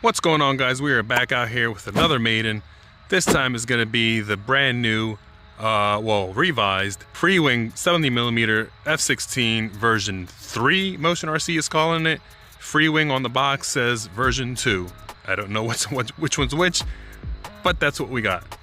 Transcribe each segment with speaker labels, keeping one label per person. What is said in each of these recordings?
Speaker 1: What's going on, guys? We are back out here with another Maiden. This time is going to be the brand new, revised Freewing 70mm F-16 version 3. Motion RC is calling it. Freewing on the box says version 2. I don't know which one's which, but that's what we got.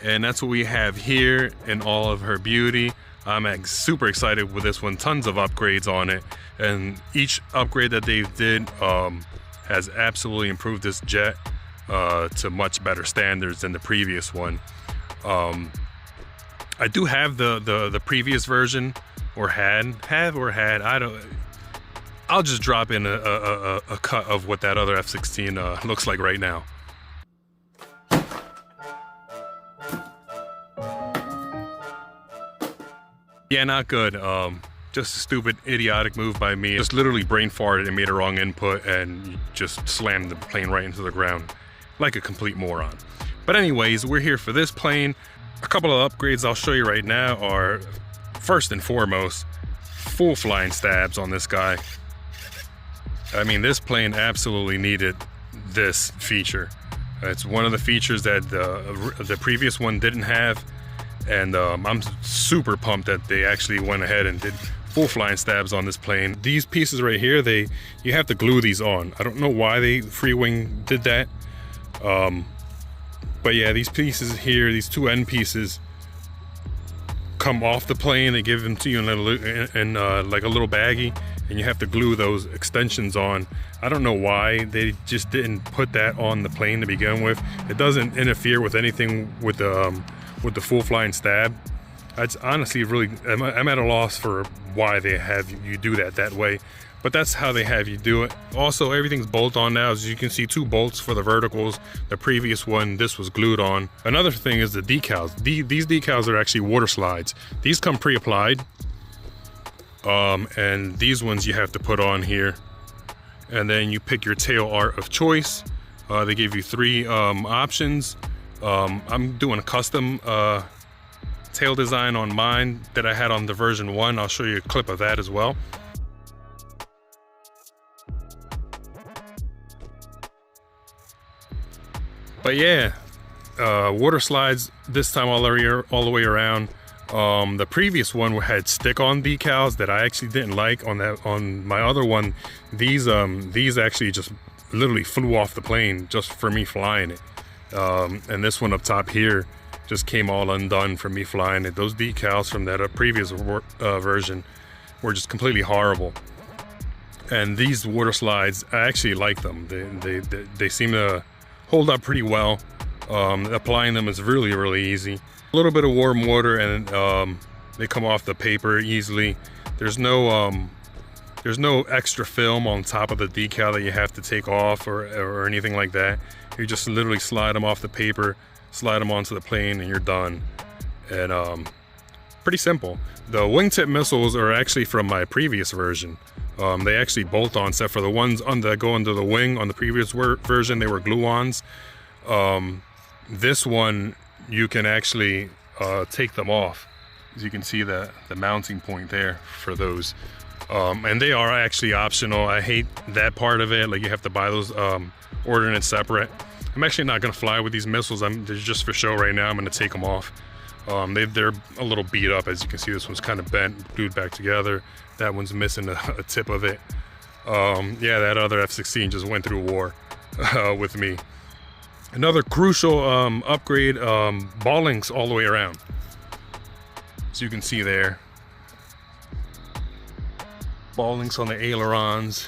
Speaker 1: And that's what we have here in all of her beauty. I'm super excited with this one. Tons of upgrades on it. And each upgrade that they did, has absolutely improved this jet to much better standards than the previous one. I do have the previous version, or had, I don't. I'll just drop in a cut of what that other F-16 looks like right now. Yeah, not good. Just a stupid, idiotic move by me. Just literally brain farted and made a wrong input and just slammed the plane right into the ground like a complete moron. But anyways, we're here for this plane. A couple of upgrades I'll show you right now are, first and foremost, full flying stabs on this guy. I mean, this plane absolutely needed this feature. It's one of the features that the previous one didn't have. And I'm super pumped that they actually went ahead and did full flying stabs on this plane. These pieces right here, you have to glue these on. I don't know why Freewing did that. But yeah, these pieces here, these two end pieces, come off the plane. They give them to you in like a little baggie, and you have to glue those extensions on. I don't know why they just didn't put that on the plane to begin with. It doesn't interfere with anything with the full flying stab. It's honestly really, I'm at a loss for why they have you do that way, but that's how they have you do it. Also, everything's bolt on now. As you can see, 2 bolts for the verticals. The previous one, this was glued on. Another thing is the decals. These decals are actually water slides. These come pre-applied, and these ones you have to put on here, and then you pick your tail art of choice. They give you 3 options. I'm doing a custom tail design on mine that I had on the version 1. I'll show you a clip of that as well. But yeah, water slides this time all the way around. The previous one had stick-on decals that I actually didn't like. On my other one, these actually just literally flew off the plane just for me flying it. And this one up top here just came all undone from me flying it. Those decals from that previous version were just completely horrible. And these water slides, I actually like them. They seem to hold up pretty well. Applying them is really, really easy. A little bit of warm water and they come off the paper easily. There's no extra film on top of the decal that you have to take off or anything like that. You just literally slide them off the paper, slide them onto the plane, and you're done. And pretty simple. The wingtip missiles are actually from my previous version. They actually bolt on, except for the ones that go under the wing on the previous version, they were glue-ons. This one, you can actually take them off. As you can see the mounting point there for those. And they are actually optional. I hate that part of it. Like, you have to buy those ordnance separate. I'm actually not going to fly with these missiles. They're just for show right now. I'm going to take them off. They're a little beat up. As you can see, this one's kind of bent, glued back together. That one's missing a tip of it. Yeah, that other F-16 just went through war with me. Another crucial upgrade, ball links all the way around. So you can see there. Ball links on the ailerons.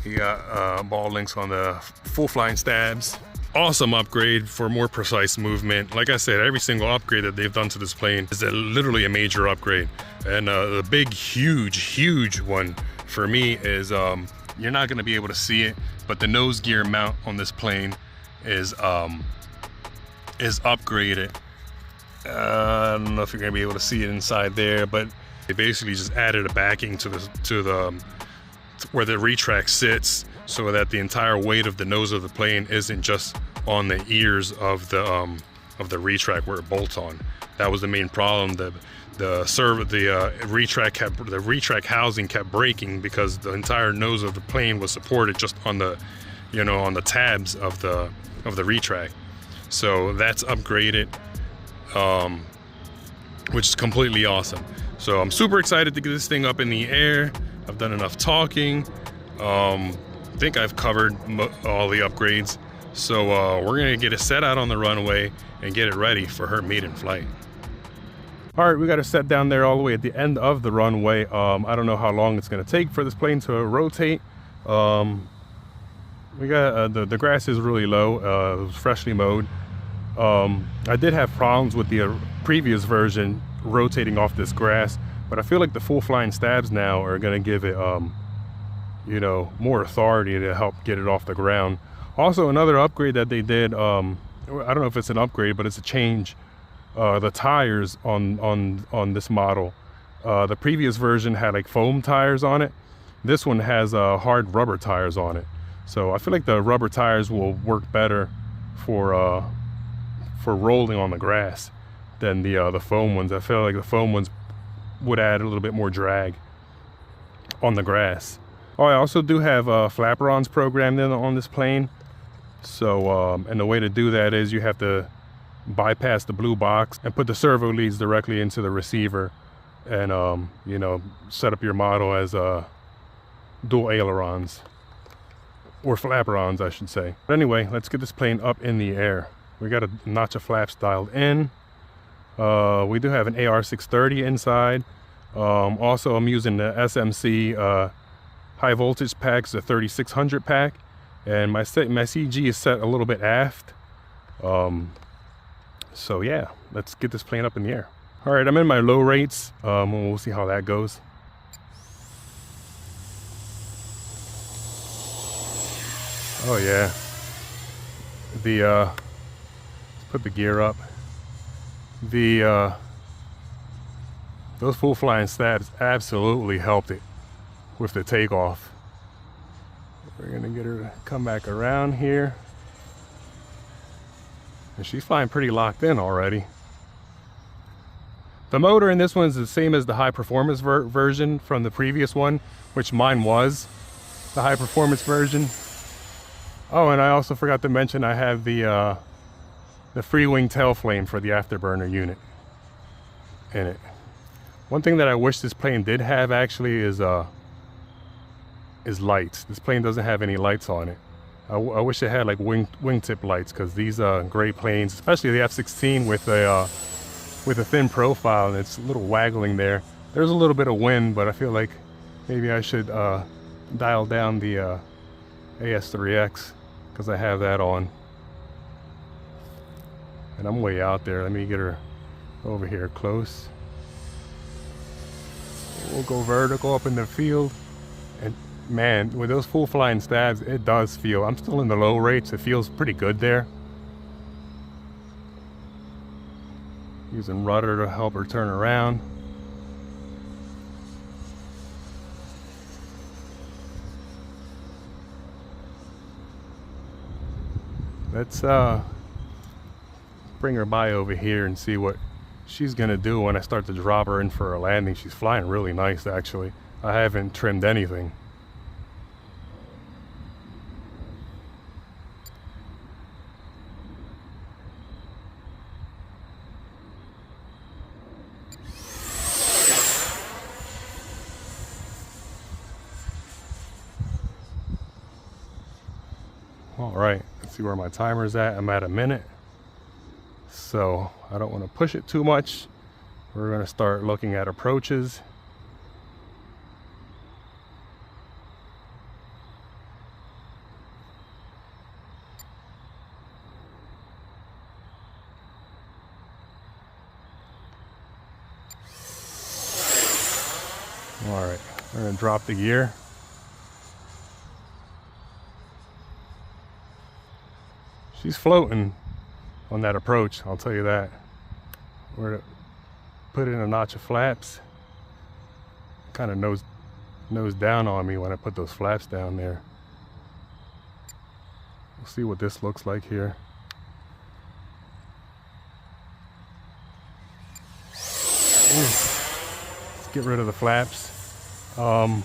Speaker 1: You got ball links on the full flying stabs. Awesome upgrade for more precise movement. Like I said, every single upgrade that they've done to this plane is literally a major upgrade. And the big, huge one for me is, you're not gonna be able to see it, but the nose gear mount on this plane is upgraded. I don't know if you're gonna be able to see it inside there, but they basically just added a backing to where the retract sits, so that the entire weight of the nose of the plane isn't just on the ears of the retract where it bolts on. That was the main problem. The retract housing kept breaking because the entire nose of the plane was supported just on the, you know, on the tabs of the retract. So that's upgraded, which is completely awesome. So I'm super excited to get this thing up in the air. I've done enough talking. I think I've covered all the upgrades. So we're gonna get it set out on the runway and get it ready for her maiden flight. All right, we got it set down there all the way at the end of the runway. I don't know how long it's gonna take for this plane to rotate. We got the grass is really low. It was freshly mowed. I did have problems with the previous version rotating off this grass, but I feel like the full flying stabs now are gonna give it, you know, more authority to help get it off the ground. Also, another upgrade that they did, I don't know if it's an upgrade, but it's a change. The tires on this model. The previous version had like foam tires on it. This one has hard rubber tires on it. So I feel like the rubber tires will work better for rolling on the grass than the foam ones. I feel like the foam ones would add a little bit more drag on the grass. Oh, I also do have flaperons programmed in on this plane. So, and the way to do that is you have to bypass the blue box and put the servo leads directly into the receiver, and you know, set up your model as dual ailerons, or flaperons I should say. But anyway, let's get this plane up in the air. We got a notch of flaps dialed in. We do have an AR630 inside. Also, I'm using the SMC high voltage packs, the 3600 pack, and my CG is set a little bit aft. So yeah, let's get this plane up in the air. All right, I'm in my low rates. We'll see how that goes. Oh yeah, let's put the gear up. Those full flying stabs absolutely helped it with the takeoff. We're gonna get her to come back around here. And she's flying pretty locked in already. The motor in this one is the same as the high performance version from the previous one, which mine was the high performance version. Oh, and I also forgot to mention I have the Freewing tail flame for the afterburner unit in it. One thing that I wish this plane did have actually is lights. This plane doesn't have any lights on it. I wish it had like wingtip lights, because these gray planes, especially the F-16 with a thin profile and it's a little waggling there. There's a little bit of wind, but I feel like maybe I should dial down the AS3X, because I have that on. And I'm way out there. Let me get her over here close. We'll go vertical up in the field. And man, with those full flying stabs, it does feel, I'm still in the low rates, it feels pretty good there. Using rudder to help her turn around. Let's bring her by over here and see what she's gonna do when I start to drop her in for a landing. She's flying really nice actually. I haven't trimmed anything. All right, let's see where my timer's at. I'm at a minute. So I don't want to push it too much. We're going to start looking at approaches. All right, we're going to drop the gear. She's floating on that approach, I'll tell you that. We're gonna put in a notch of flaps. Kind of nose down on me when I put those flaps down there. We'll see what this looks like here. get rid of the flaps. I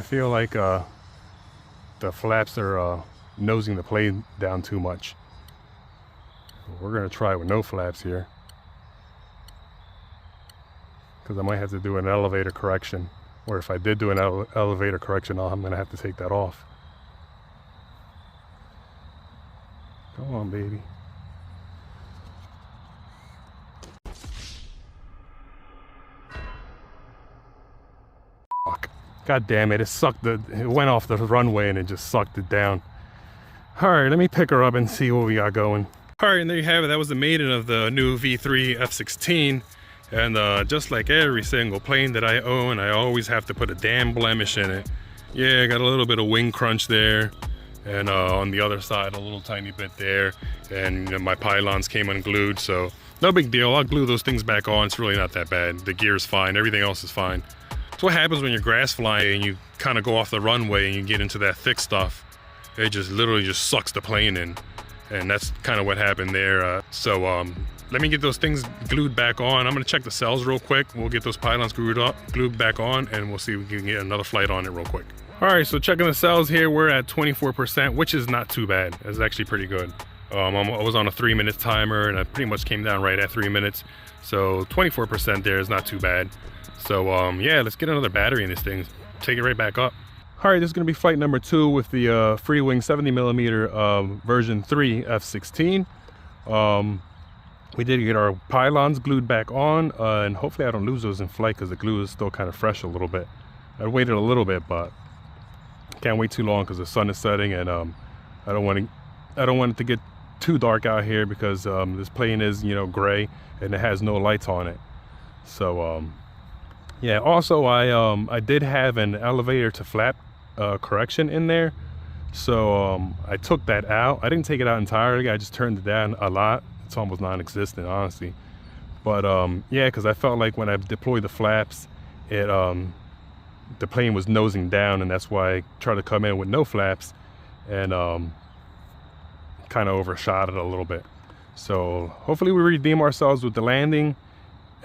Speaker 1: feel like the flaps are nosing the plane down too much. We're gonna try with no flaps here, because I might have to do an elevator correction, or if I did do an elevator correction, I'm gonna have to take that off. Come on, baby. Fuck. God damn it, it went off the runway and it just sucked it down. Alright, let me pick her up and see what we got going. Alright, and there you have it. That was the maiden of the new V3 F-16. And just like every single plane that I own, I always have to put a damn blemish in it. Yeah, I got a little bit of wing crunch there. And on the other side, a little tiny bit there. And you know, my pylons came unglued, so no big deal. I'll glue those things back on. It's really not that bad. The gear's fine. Everything else is fine. It's what happens when you're grass flying and you kind of go off the runway and you get into that thick stuff. It just literally just sucks the plane in. And that's kind of what happened there. Let me get those things glued back on. I'm gonna check the cells real quick. We'll get those pylons glued back on, and we'll see if we can get another flight on it real quick. All right, so checking the cells here, we're at 24%, which is not too bad. It's actually pretty good. I was on a 3-minute timer, and I pretty much came down right at 3 minutes. So 24% there is not too bad. So yeah, let's get another battery in this thing. Take it right back up. All right, this is gonna be flight number 2 with the Freewing 70mm version 3 F-16. We did get our pylons glued back on, and hopefully I don't lose those in flight because the glue is still kind of fresh a little bit. I waited a little bit, but can't wait too long because the sun is setting, and I don't want it to get too dark out here because this plane is, you know, gray and it has no lights on it. So yeah. Also, I did have an elevator to flap correction in there, so I took that out. I didn't take it out entirely. I just turned it down a lot. It's almost non-existent, honestly. But yeah, because I felt like when I deployed the flaps, the plane was nosing down, and that's why I tried to come in with no flaps, and kind of overshot it a little bit. So hopefully we redeem ourselves with the landing,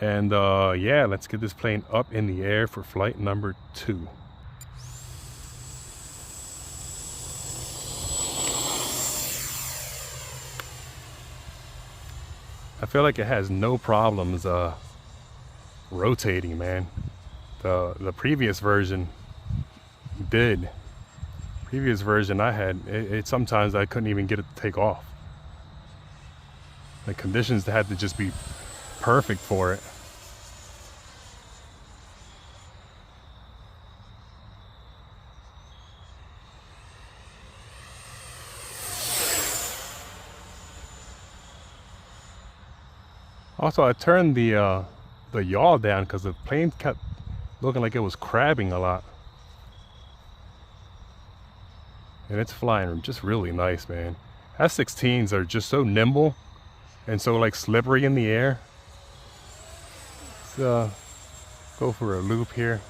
Speaker 1: and yeah, let's get this plane up in the air for flight number 2. I feel like it has no problems rotating, man. The previous version did. Previous version I had, it sometimes I couldn't even get it to take off. The conditions had to just be perfect for it. Also, I turned the yaw down because the plane kept looking like it was crabbing a lot. And it's flying just really nice, man. F-16s are just so nimble and so like slippery in the air. Let's go for a loop here.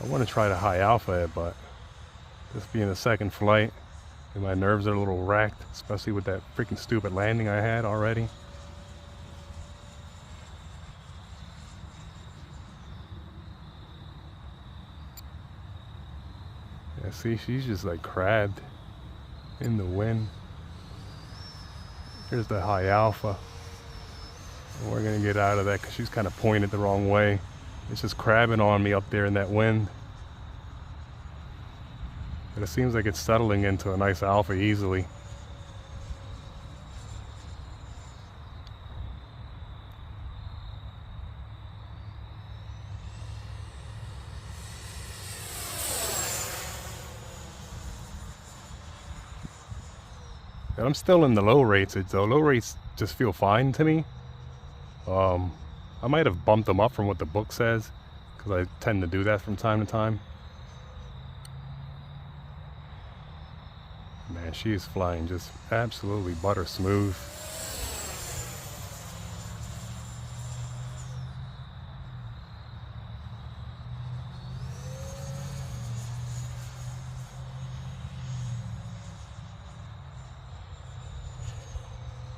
Speaker 1: I want to try to high alpha it, but this being the second flight, and my nerves are a little racked, especially with that freaking stupid landing I had already. Yeah, see, she's just like crabbed in the wind. Here's the high alpha. And we're gonna get out of that because she's kind of pointed the wrong way. It's just crabbing on me up there in that wind. But it seems like it's settling into a nice alpha easily. And I'm still in the low rates. The low rates just feel fine to me. I might have bumped them up from what the book says, because I tend to do that from time to time. Man, she is flying just absolutely butter smooth.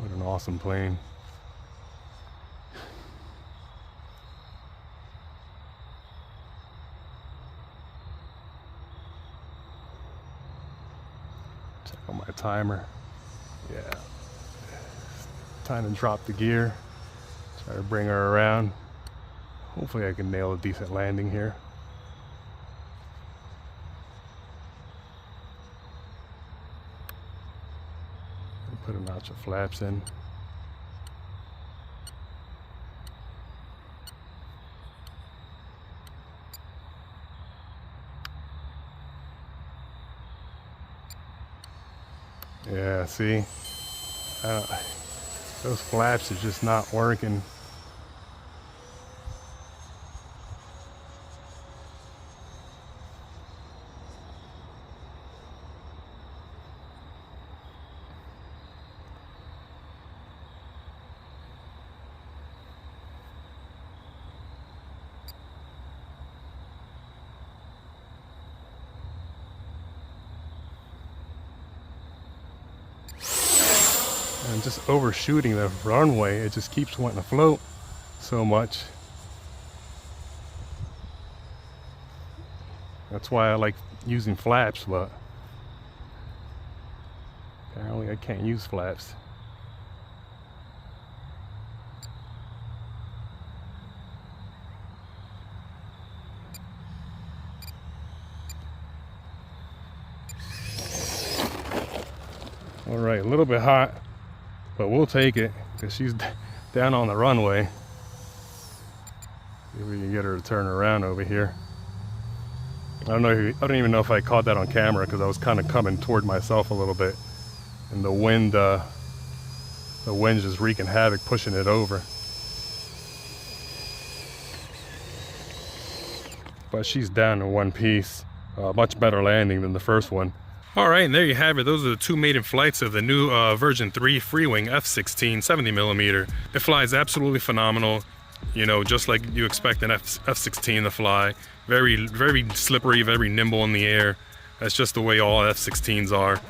Speaker 1: With a an awesome plane. Check on my timer. Yeah. Time to drop the gear. Try to bring her around. Hopefully I can nail a decent landing here. Put a notch of flaps in. Yeah, see? Those flaps are just not working. And just overshooting the runway, it just keeps wanting to float so much. That's why I like using flaps, but apparently I can't use flaps. All right, a little bit hot, but we'll take it because she's down on the runway. See if we can get her to turn around over here. I don't even know if I caught that on camera because I was kind of coming toward myself a little bit, and the wind's just wreaking havoc, pushing it over. But she's down in one piece. Much better landing than the first one. All right, and there you have it. Those are the two maiden flights of the new version 3 Freewing F-16 70mm. It flies absolutely phenomenal, you know, just like you expect an F-16 to fly. Very, very slippery, very nimble in the air. That's just the way all F-16s are.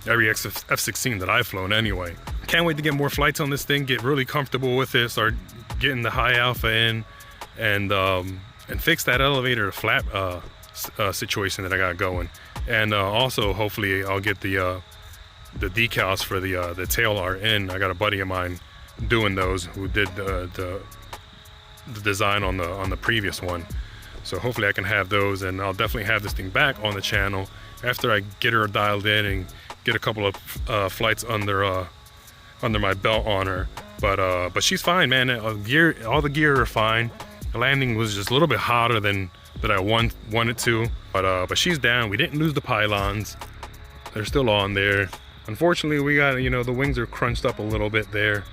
Speaker 1: Every F-16 that I've flown anyway. Can't wait to get more flights on this thing, get really comfortable with it, start getting the high alpha in, and fix that elevator flap situation that I got going. And also, hopefully, I'll get the decals for the tail art in. I got a buddy of mine doing those who did the design on the previous one. So hopefully I can have those, and I'll definitely have this thing back on the channel after I get her dialed in and get a couple of flights under my belt on her. But she's fine, man. All the gear are fine. The landing was just a little bit hotter than I wanted to, but she's down. We didn't lose the pylons. They're still on there. Unfortunately, we got, you know, the wings are crunched up a little bit there,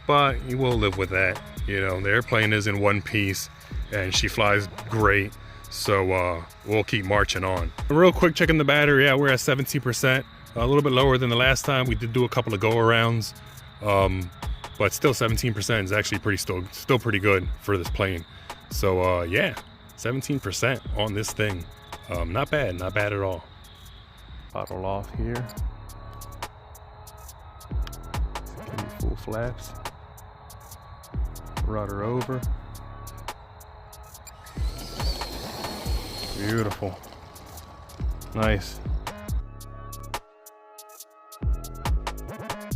Speaker 1: but you will live with that. You know, the airplane is in one piece and she flies great, so we'll keep marching on. Real quick, checking the battery. Yeah, we're at 17%, a little bit lower than the last time. We did do a couple of go-arounds, but still 17% is actually still pretty good for this plane. So yeah, 17% on this thing. Not bad at all. Throttle off here. Give me full flaps. Rudder over. Beautiful. Nice.